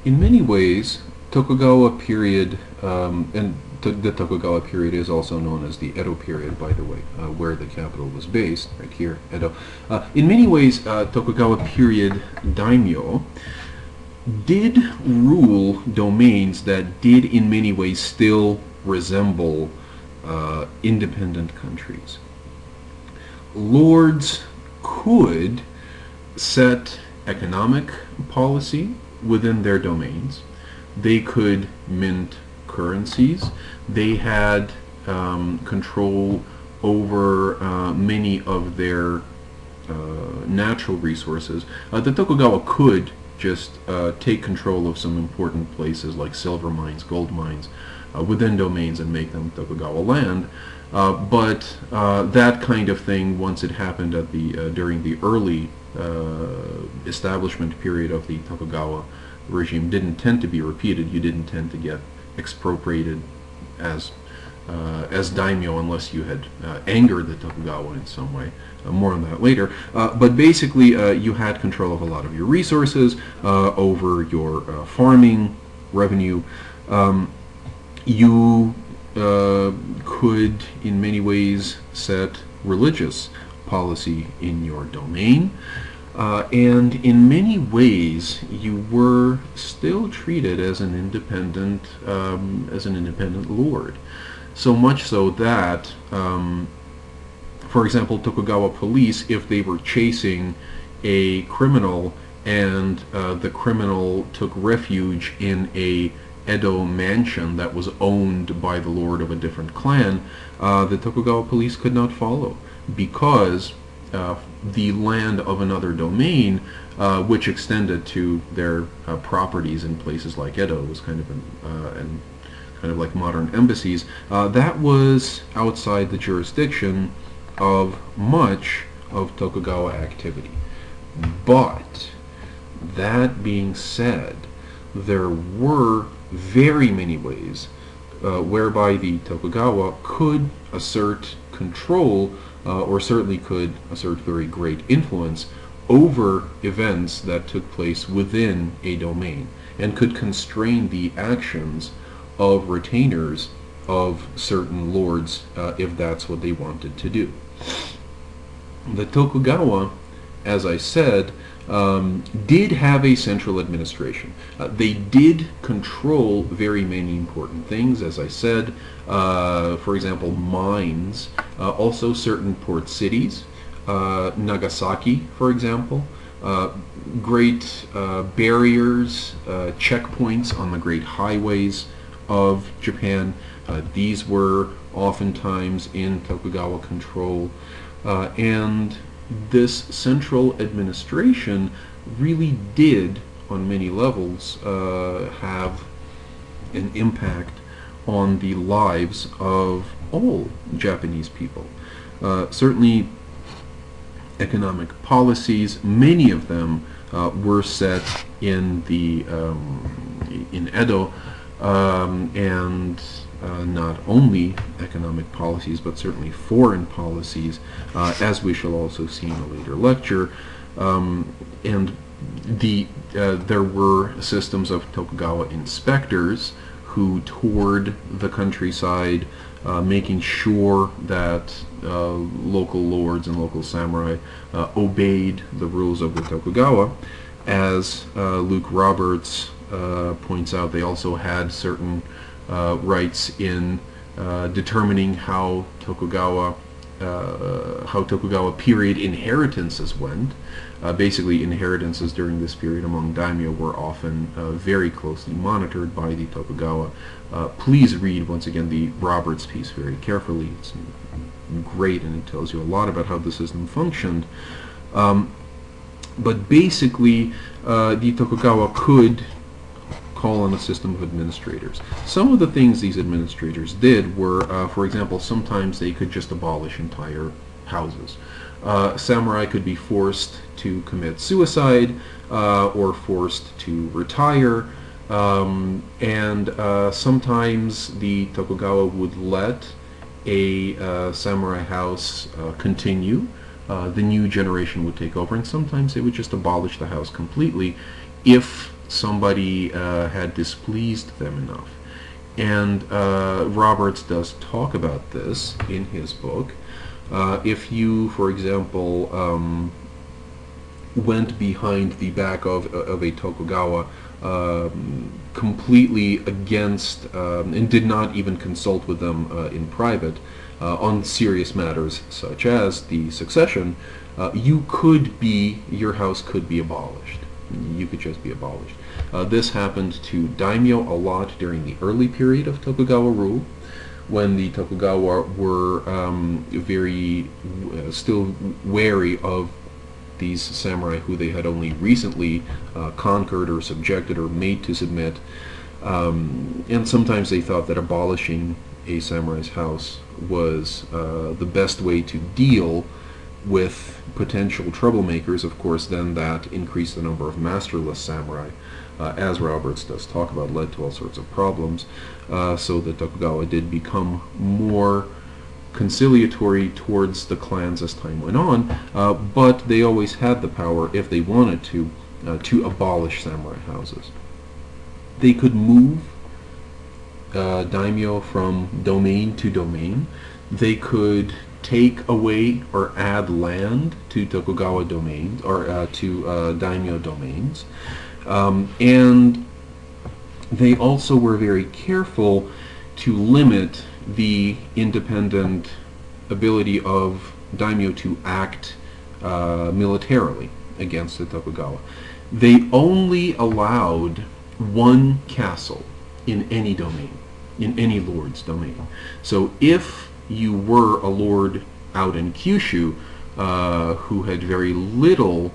In many ways, Tokugawa period, the Tokugawa period is also known as the Edo period, by the way, where the capital was based, right here, Edo. In many ways, Tokugawa period daimyo did rule domains that did in many ways still resemble independent countries. Lords could set economic policy within their domains. They could mint currencies. They had control over many of their natural resources. The Tokugawa could just take control of some important places like silver mines, gold mines, within domains and make them Tokugawa land. But that kind of thing, once it happened at the during the early establishment period of the Tokugawa regime, didn't tend to be repeated. You didn't tend to get expropriated as daimyo unless you had angered the Tokugawa in some way. More on that later. But basically, you had control of a lot of your resources, over your farming revenue. You could, in many ways, set religious policy in your domain. And in many ways, you were still treated as an independent lord. So much so that, for example, Tokugawa police, if they were chasing a criminal and the criminal took refuge in a Edo mansion that was owned by the lord of a different clan, the Tokugawa police could not follow, because the land of another domain, which extended to their properties in places like Edo, was kind of like modern embassies, that was outside the jurisdiction of much of Tokugawa activity. But that being said, there were very many ways whereby the Tokugawa could assert control, or certainly could assert very great influence over events that took place within a domain, and could constrain the actions of retainers of certain lords if that's what they wanted to do. The Tokugawa, as I said, did have a central administration. They did control very many important things, as I said. For example, mines, also certain port cities, Nagasaki, for example, great barriers, checkpoints on the great highways of Japan. These were oftentimes in Tokugawa control, and this central administration really did, on many levels, have an impact on the lives of all Japanese people. Certainly, economic policies, many of them were set in in Edo, and not only economic policies, but certainly foreign policies, as we shall also see in a later lecture. And there were systems of Tokugawa inspectors who toured the countryside, making sure that local lords and local samurai obeyed the rules of the Tokugawa. As Luke Roberts points out, they also had certain rights in determining how Tokugawa period inheritances went. Basically, inheritances during this period among daimyo were often very closely monitored by the Tokugawa. Please read, once again, the Roberts piece very carefully. It's great, and it tells you a lot about how the system functioned. But basically, the Tokugawa could call on a system of administrators. Some of the things these administrators did were, for example, sometimes they could just abolish entire houses. Samurai could be forced to commit suicide, or forced to retire, and sometimes the Tokugawa would let a samurai house continue. The new generation would take over, and sometimes they would just abolish the house completely if somebody had displeased them enough. And Roberts does talk about this in his book. If you, for example, went behind the back of a Tokugawa completely against and did not even consult with them in private on serious matters such as the succession, your house could be abolished. You could just be abolished. This happened to daimyo a lot during the early period of Tokugawa rule, when the Tokugawa were very still wary of these samurai who they had only recently conquered or subjected or made to submit. And sometimes they thought that abolishing a samurai's house was the best way to deal with potential troublemakers. Of course, then that increased the number of masterless samurai, as Roberts does talk about, led to all sorts of problems. So the Tokugawa did become more conciliatory towards the clans as time went on, but they always had the power, if they wanted to abolish samurai houses. They could move daimyo from domain to domain. They could take away or add land to Tokugawa domains, or to daimyo domains. And they also were very careful to limit the independent ability of daimyo to act militarily against the Tokugawa. They only allowed one castle in any domain, in any lord's domain. So if you were a lord out in Kyushu who had very little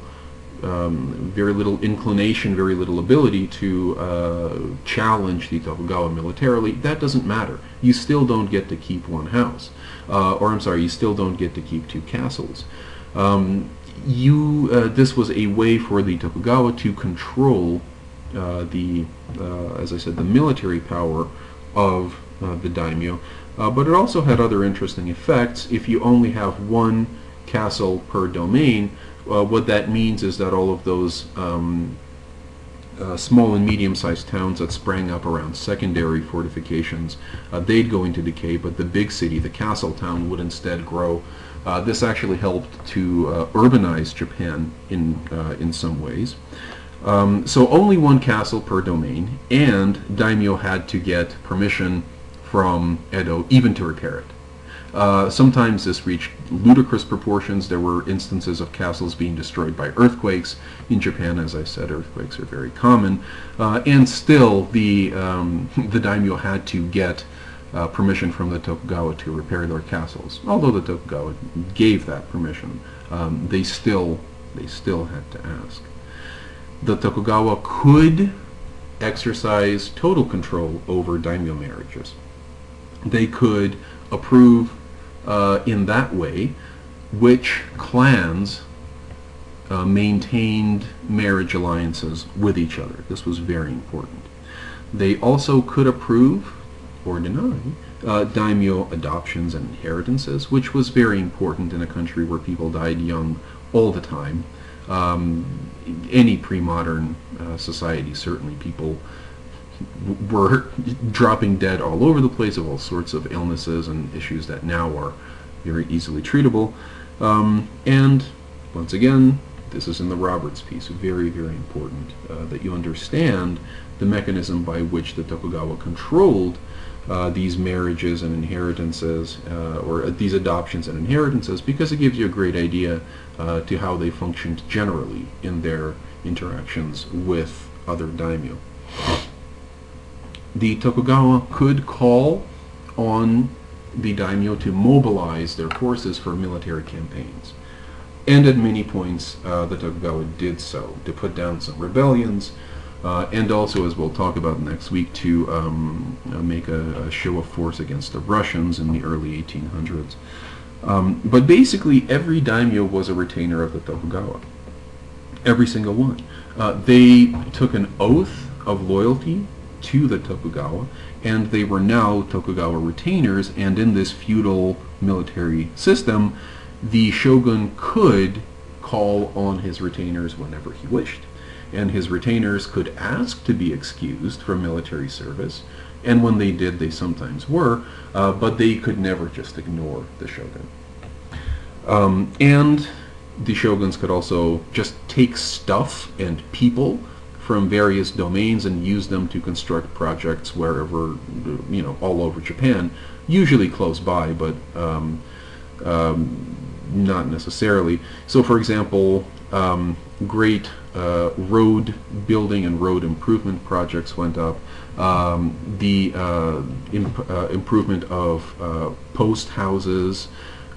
inclination, very little ability to challenge the Tokugawa militarily, that doesn't matter. You still don't get to keep one house. You still don't get to keep two castles. This was a way for the Tokugawa to control as I said, the military power of the daimyo. But it also had other interesting effects. If you only have one castle per domain, what that means is that all of those small and medium-sized towns that sprang up around secondary fortifications, they'd go into decay, but the big city, the castle town, would instead grow. This actually helped to urbanize Japan in some ways. So only one castle per domain, and daimyo had to get permission from Edo even to repair it. Sometimes this reached ludicrous proportions. There were instances of castles being destroyed by earthquakes. In Japan, as I said, earthquakes are very common. And still, the daimyo had to get permission from the Tokugawa to repair their castles. Although the Tokugawa gave that permission, they still had to ask. The Tokugawa could exercise total control over daimyo marriages. They could approve in that way which clans maintained marriage alliances with each other. This was very important. They also could approve or deny daimyo adoptions and inheritances, which was very important in a country where people died young all the time. Any pre-modern society, certainly people were dropping dead all over the place of all sorts of illnesses and issues that now are very easily treatable. And once again, this is in the Roberts piece, very, very important that you understand the mechanism by which the Tokugawa controlled these marriages and inheritances, or these adoptions and inheritances, because it gives you a great idea to how they functioned generally in their interactions with other daimyo. The Tokugawa could call on the daimyo to mobilize their forces for military campaigns. And at many points, the Tokugawa did so, to put down some rebellions, and also, as we'll talk about next week, to make a show of force against the Russians in the early 1800s. But basically, every daimyo was a retainer of the Tokugawa. Every single one. They took an oath of loyalty to the Tokugawa, and they were now Tokugawa retainers, and in this feudal military system, the shogun could call on his retainers whenever he wished. and his retainers could ask to be excused from military service, and when they did, they sometimes were, but they could never just ignore the shogun. And the shoguns could also just take stuff and people from various domains and use them to construct projects wherever, all over Japan, usually close by, but not necessarily. So, for example, great road building and road improvement projects went up. The improvement of post houses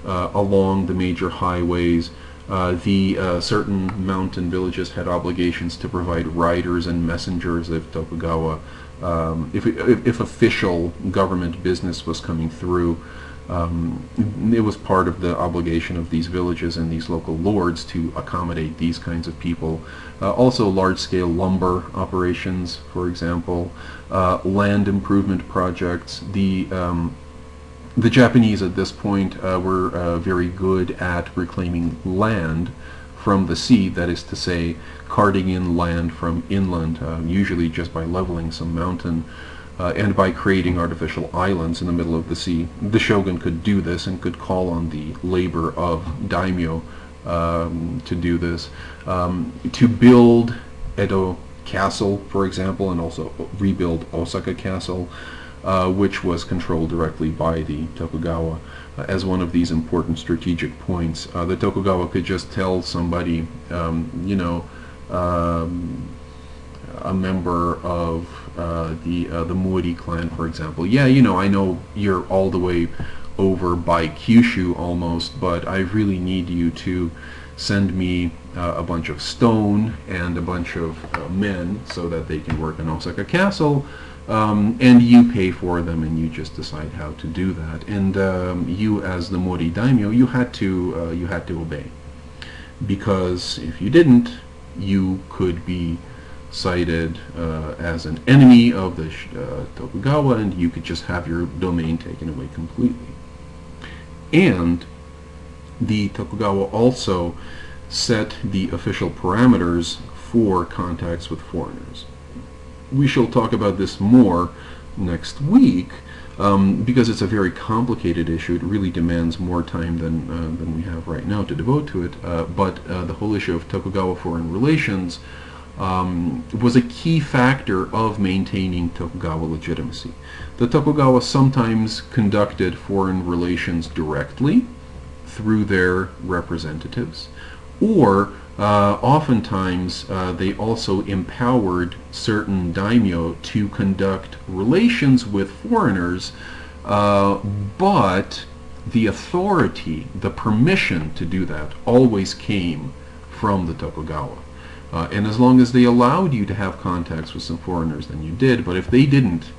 along the major highways. Certain mountain villages had obligations to provide riders and messengers if Tokugawa, if official government business was coming through. It was part of the obligation of these villages and these local lords to accommodate these kinds of people. Also large-scale lumber operations, for example, land improvement projects. The Japanese at this point were very good at reclaiming land from the sea, that is to say, carting in land from inland, usually just by leveling some mountain, and by creating artificial islands in the middle of the sea. The shogun could do this and could call on the labor of daimyo to do this. To build Edo Castle, for example, and also rebuild Osaka Castle, which was controlled directly by the Tokugawa, as one of these important strategic points. The Tokugawa could just tell somebody, a member of the Mori clan, for example, yeah, I know you're all the way over by Kyushu almost, but I really need you to send me a bunch of stone and a bunch of men so that they can work on Osaka Castle, and you pay for them and you just decide how to do that. And you, as the Mori daimyo, you had to obey, because if you didn't, you could be cited as an enemy of the Tokugawa, and you could just have your domain taken away completely. And the Tokugawa also set the official parameters for contacts with foreigners. We shall talk about this more next week, because it's a very complicated issue. It really demands more time than we have right now to devote to it. But the whole issue of Tokugawa foreign relations was a key factor of maintaining Tokugawa legitimacy. The Tokugawa sometimes conducted foreign relations directly through their representatives, or oftentimes they also empowered certain daimyo to conduct relations with foreigners, but the authority, the permission to do that, always came from the Tokugawa. And as long as they allowed you to have contacts with some foreigners, then you did. But if they didn't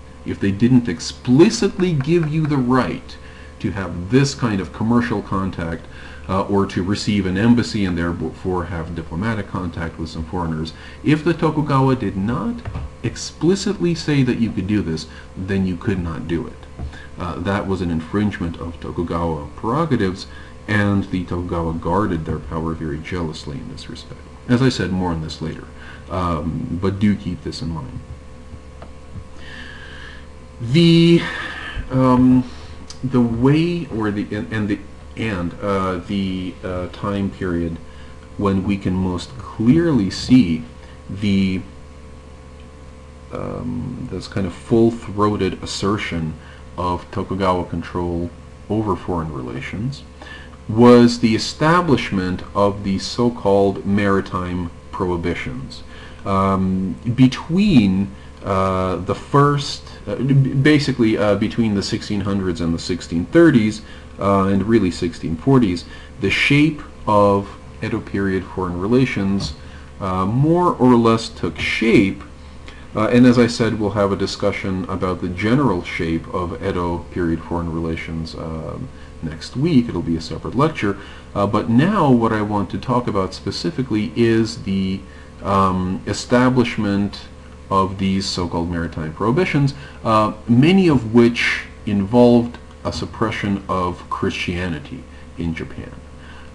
explicitly give you the right to have this kind of commercial contact, or to receive an embassy and therefore have diplomatic contact with some foreigners, if the Tokugawa did not explicitly say that you could do this, then you could not do it. That was an infringement of Tokugawa prerogatives, and the Tokugawa guarded their power very jealously in this respect. As I said, more on this later, but do keep this in mind. The way, or the time period when we can most clearly see this kind of full-throated assertion of Tokugawa control over foreign relations was the establishment of the so-called maritime prohibitions. Between the first, basically between the 1600s and the 1630s, and really 1640s, the shape of Edo period foreign relations more or less took shape, and as I said, we'll have a discussion about the general shape of Edo period foreign relations next week. It'll be a separate lecture, but now what I want to talk about specifically is the establishment of these so-called maritime prohibitions, many of which involved a suppression of Christianity in Japan.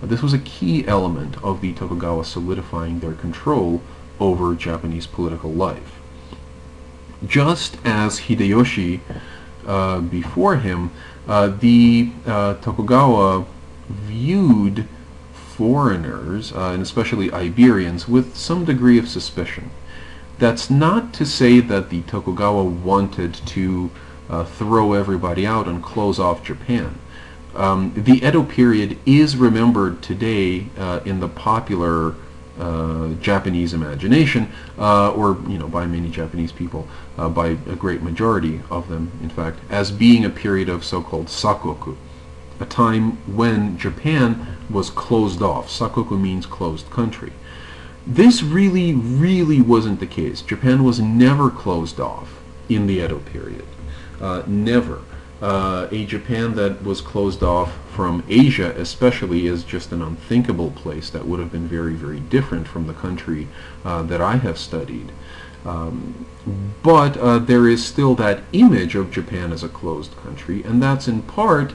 This was a key element of the Tokugawa solidifying their control over Japanese political life. Just as Hideyoshi before him, the Tokugawa viewed foreigners, and especially Iberians, with some degree of suspicion. That's not to say that the Tokugawa wanted to throw everybody out and close off Japan. The Edo period is remembered today in the popular Japanese imagination, or by many Japanese people, by a great majority of them, in fact, as being a period of so-called sakoku, a time when Japan was closed off. Sakoku means closed country. This really, really wasn't the case. Japan was never closed off in the Edo period. Never. A Japan that was closed off from Asia especially is just an unthinkable place. That would have been very, very different from the country that I have studied. But there is still that image of Japan as a closed country, and that's in part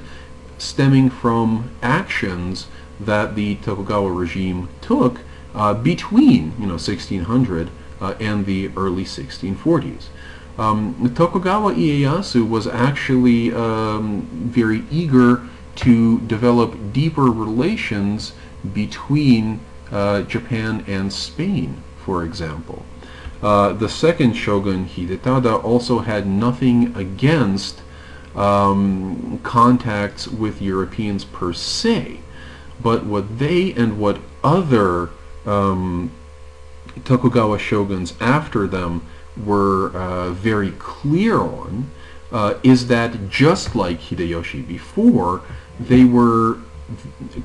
stemming from actions that the Tokugawa regime took between 1600 and the early 1640s. Tokugawa Ieyasu was actually very eager to develop deeper relations between Japan and Spain, for example. The second shogun, Hidetada, also had nothing against contacts with Europeans per se, but what they and what other Tokugawa shoguns after them were very clear on is that just like Hideyoshi before, they were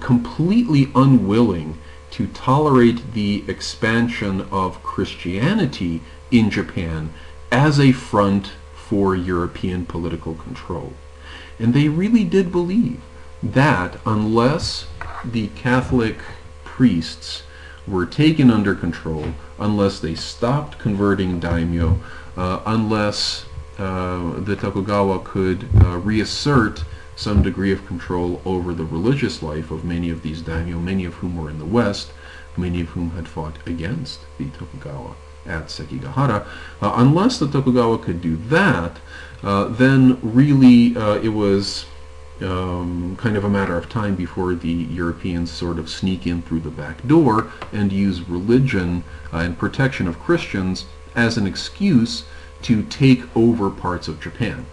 completely unwilling to tolerate the expansion of Christianity in Japan as a front for European political control. And they really did believe that unless the Catholic priests were taken under control, unless they stopped converting daimyo, unless the Tokugawa could reassert some degree of control over the religious life of many of these daimyo, many of whom were in the West, many of whom had fought against the Tokugawa at Sekigahara. Unless the Tokugawa could do that, then really it was kind of a matter of time before the Europeans sort of sneak in through the back door and use religion and protection of Christians as an excuse to take over parts of Japan.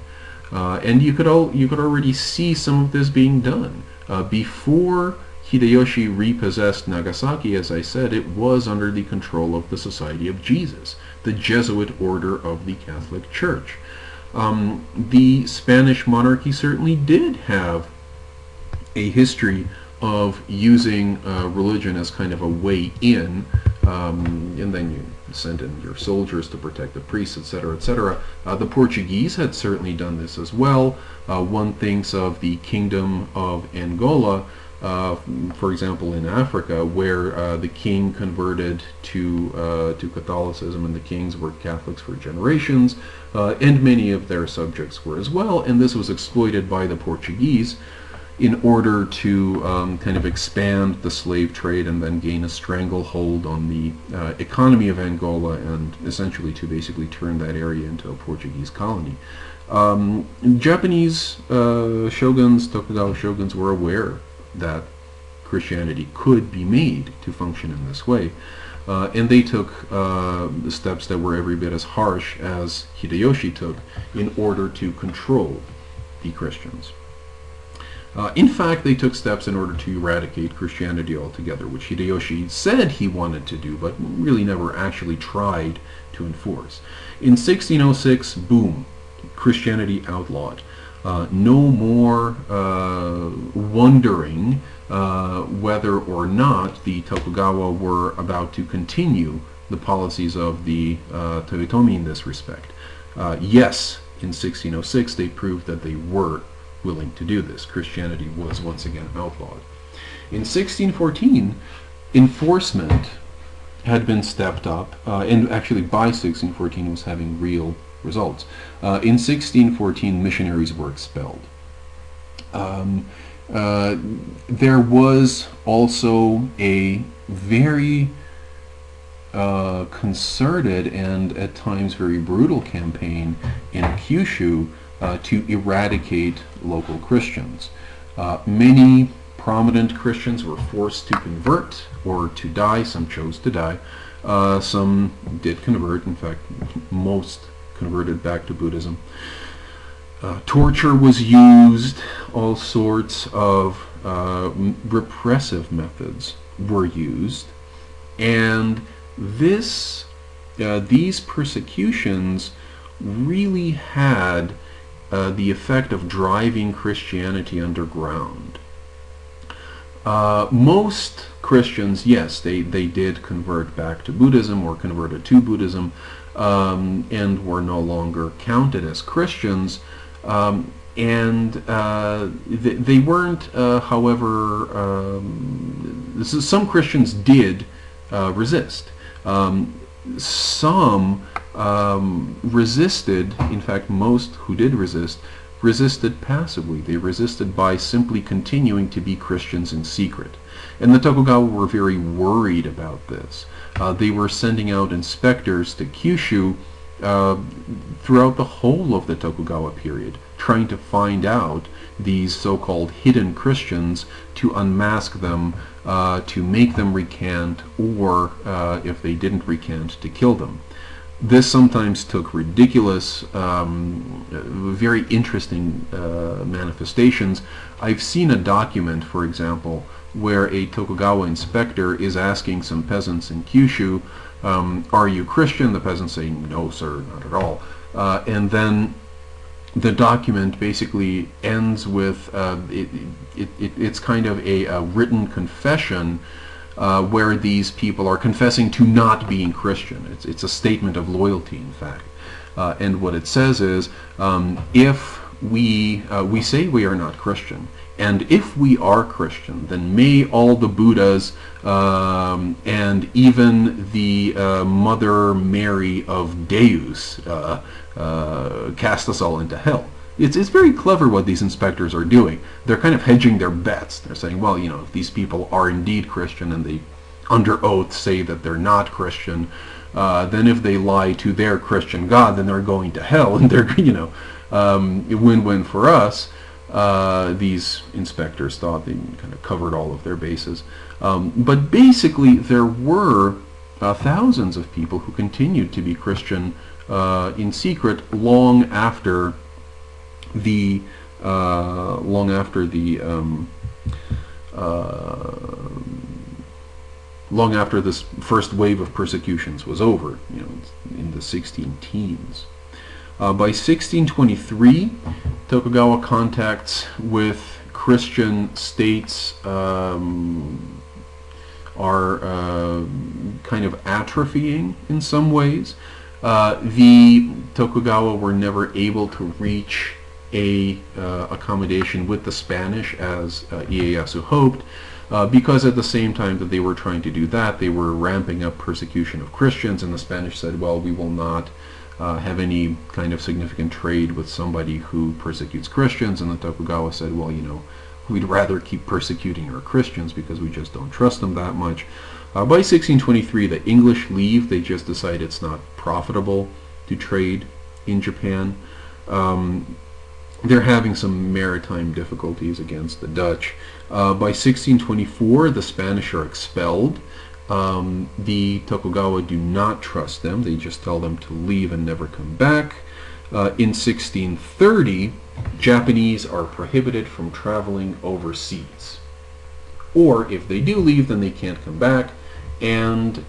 And you could already see some of this being done. Before Hideyoshi repossessed Nagasaki, as I said, it was under the control of the Society of Jesus, the Jesuit order of the Catholic Church. The Spanish monarchy certainly did have a history of using religion as kind of a way in, and then you send in your soldiers to protect the priests, etc., etc. The Portuguese had certainly done this as well. One thinks of the Kingdom of Angola, for example, in Africa, where the king converted to Catholicism, and the kings were Catholics for generations, and many of their subjects were as well, and this was exploited by the Portuguese in order to kind of expand the slave trade and then gain a stranglehold on the economy of Angola, and essentially to basically turn that area into a Portuguese colony. Japanese shoguns, Tokugawa shoguns, were aware that Christianity could be made to function in this way, and they took steps that were every bit as harsh as Hideyoshi took in order to control the Christians. In fact, they took steps in order to eradicate Christianity altogether, which Hideyoshi said he wanted to do, but really never actually tried to enforce. In 1606, boom, Christianity outlawed. No more wondering whether or not the Tokugawa were about to continue the policies of the Toyotomi in this respect. Yes, in 1606 they proved that they were willing to do this. Christianity was once again outlawed. In 1614, enforcement had been stepped up, and actually by 1614 it was having real results. In 1614, missionaries were expelled. There was also a very concerted and at times very brutal campaign in Kyushu to eradicate local Christians. Many prominent Christians were forced to convert or to die. Some chose to die. Some did convert. In fact, most converted back to Buddhism. Torture was used. All sorts of repressive methods were used. And these persecutions really had the effect of driving Christianity underground. Most Christians, yes, they did convert back to Buddhism or converted to Buddhism, and were no longer counted as Christians. And they weren't, however, some Christians did resist. Some resisted, in fact most who did resisted passively. They resisted by simply continuing to be Christians in secret. And the Tokugawa were very worried about this. They were sending out inspectors to Kyushu throughout the whole of the Tokugawa period, trying to find out these so-called hidden Christians, to unmask them, to make them recant, or if they didn't recant, to kill them. This sometimes took ridiculous, very interesting manifestations. I've seen a document, for example, where a Tokugawa inspector is asking some peasants in Kyushu, are you Christian? The peasants say, no sir, not at all. And then the document basically ends with, it's kind of a written confession where these people are confessing to not being Christian. It's a statement of loyalty, in fact. And what it says is, if we say we are not Christian, and if we are Christian, then may all the Buddhas and even the Mother Mary of Deus cast us all into hell. It's very clever what these inspectors are doing. They're kind of hedging their bets. They're saying, well, you know, if these people are indeed Christian and they under oath say that they're not Christian, then if they lie to their Christian God, then they're going to hell, and they're, you know, win-win for us. These inspectors thought they kind of covered all of their bases. But basically, there were thousands of people who continued to be Christian in secret long after the long after this first wave of persecutions was over, you know, in the 16 teens. By 1623, Tokugawa contacts with Christian states are kind of atrophying in some ways. The Tokugawa were never able to reach a accommodation with the Spanish as Ieyasu hoped, because at the same time that they were trying to do that, they were ramping up persecution of Christians, and the Spanish said, well, we will not have any kind of significant trade with somebody who persecutes Christians. And the Tokugawa said, well, you know, we'd rather keep persecuting our Christians because we just don't trust them that much. By 1623, the English leave. They just decide it's not profitable to trade in Japan. They're having some maritime difficulties against the Dutch. By 1624, the Spanish are expelled. The Tokugawa do not trust them. They just tell them to leave and never come back. In 1630, Japanese are prohibited from traveling overseas. Or if they do leave, then they can't come back. And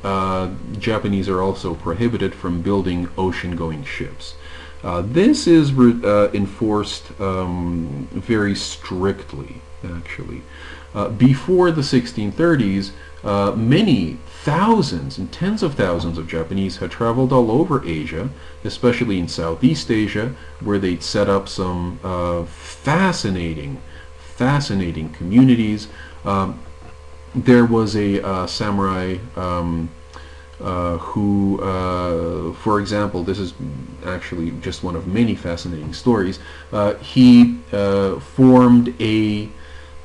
Japanese are also prohibited from building ocean-going ships. This is enforced very strictly, actually. Before the 1630s, many thousands and tens of thousands of Japanese had traveled all over Asia, especially in Southeast Asia, where they'd set up some fascinating communities. There was a samurai who, for example, this is actually just one of many fascinating stories. He formed a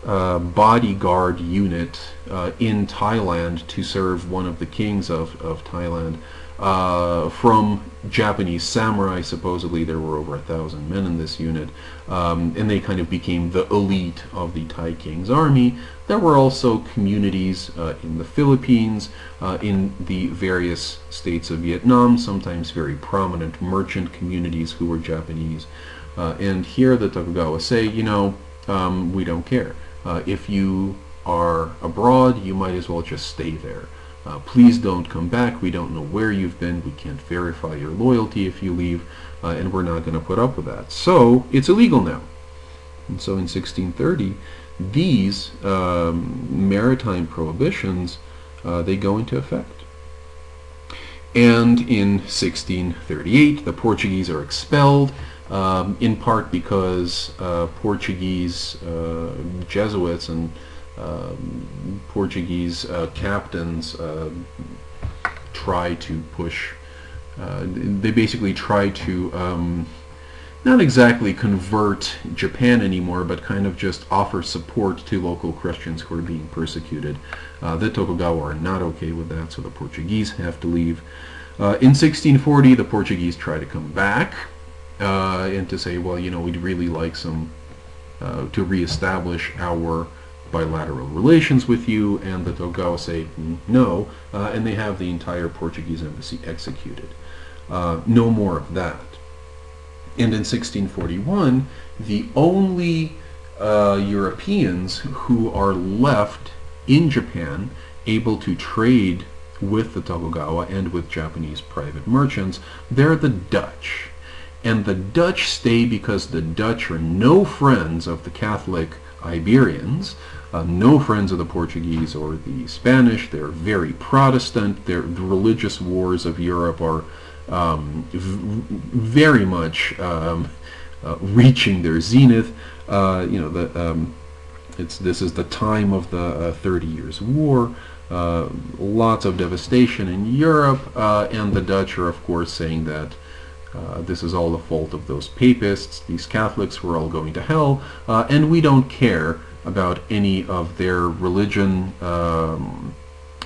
bodyguard unit in Thailand to serve one of the kings of Thailand from Japanese samurai. Supposedly there were over 1,000 men in this unit, and they kind of became the elite of the Thai king's army. There were also communities in the Philippines, in the various states of Vietnam, sometimes very prominent merchant communities who were Japanese. And here the Tokugawa say, we don't care. If you are abroad, you might as well just stay there. Please don't come back. We don't know where you've been. We can't verify your loyalty if you leave, and we're not going to put up with that. So it's illegal now. And so in 1630, these maritime prohibitions, they go into effect. And in 1638, the Portuguese are expelled, in part because Portuguese Jesuits and Portuguese captains try to push, they basically try to not exactly convert Japan anymore, but kind of just offer support to local Christians who are being persecuted. The Tokugawa are not okay with that, so the Portuguese have to leave. In 1640, the Portuguese try to come back and to say, well, we'd really like to reestablish our bilateral relations with you, and the Tokugawa say no, and they have the entire Portuguese embassy executed. No more of that. And in 1641, the only Europeans who are left in Japan able to trade with the Tokugawa and with Japanese private merchants, they're the Dutch. And the Dutch stay because the Dutch are no friends of the Catholic Iberians, no friends of the Portuguese or the Spanish. They're very Protestant. The religious wars of Europe are very much reaching their zenith. This is the time of the 30 Years' War. Lots of devastation in Europe, and the Dutch are, of course, saying that this is all the fault of those papists, these Catholics who are all going to hell, and we don't care about any of their religion.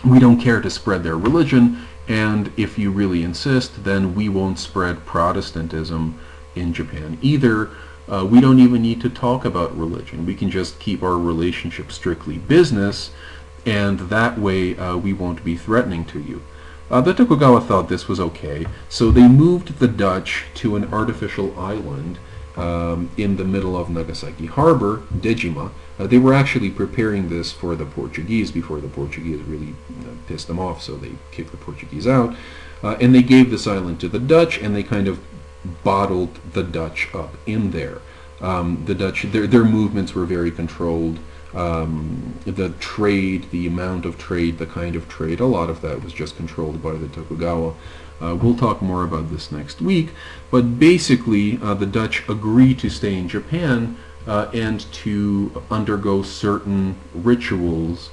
We don't care to spread their religion, and if you really insist, then we won't spread Protestantism in Japan either. We don't even need to talk about religion. We can just keep our relationship strictly business, and that way we won't be threatening to you. The Tokugawa thought this was okay, so they moved the Dutch to an artificial island in the middle of Nagasaki Harbor, Dejima. They were actually preparing this for the Portuguese before the Portuguese really pissed them off, so they kicked the Portuguese out. And they gave this island to the Dutch, and they kind of bottled the Dutch up in there. The Dutch, their movements were very controlled. The trade, the amount of trade, the kind of trade, a lot of that was just controlled by the Tokugawa. We'll talk more about this next week, but basically the Dutch agreed to stay in Japan and to undergo certain rituals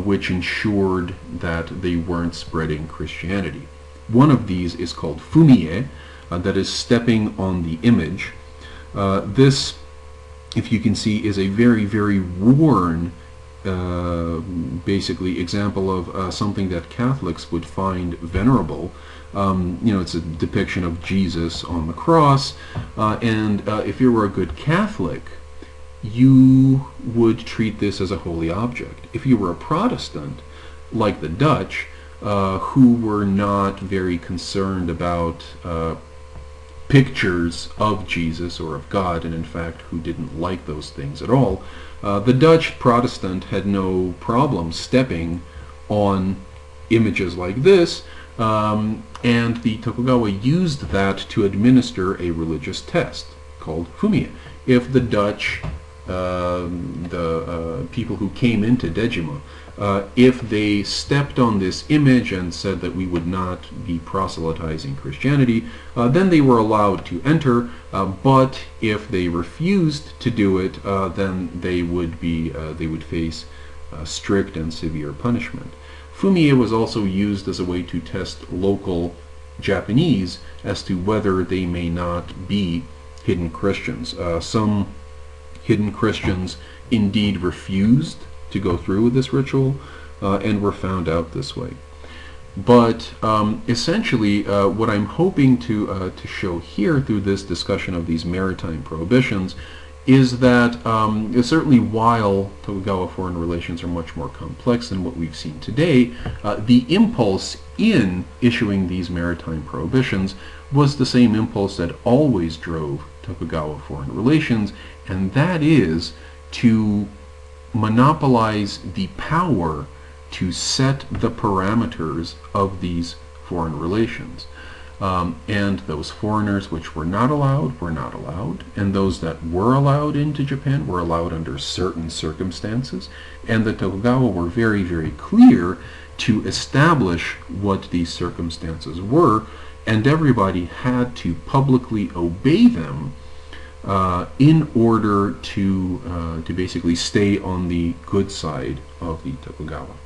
which ensured that they weren't spreading Christianity. One of these is called fumie, that is stepping on the image. This, if you can see, is a very, very worn, basically, example of something that Catholics would find venerable. It's a depiction of Jesus on the cross, and if you were a good Catholic, you would treat this as a holy object. If you were a Protestant, like the Dutch, who were not very concerned about pictures of Jesus or of God, and in fact who didn't like those things at all, the Dutch Protestant had no problem stepping on images like this, and the Tokugawa used that to administer a religious test called fumie. If the Dutch, the people who came into Dejima, if they stepped on this image and said that we would not be proselytizing Christianity, then they were allowed to enter, but if they refused to do it, then they would face strict and severe punishment. Fumie was also used as a way to test local Japanese as to whether they may not be hidden Christians. Some hidden Christians indeed refused to go through with this ritual and were found out this way. But essentially, what I'm hoping to show here through this discussion of these maritime prohibitions is that certainly while Tokugawa foreign relations are much more complex than what we've seen today, the impulse in issuing these maritime prohibitions was the same impulse that always drove Tokugawa foreign relations, and that is to monopolize the power to set the parameters of these foreign relations. And those foreigners which were not allowed, and those that were allowed into Japan were allowed under certain circumstances, and the Tokugawa were very, very clear to establish what these circumstances were, and everybody had to publicly obey them in order to basically stay on the good side of the Tokugawa.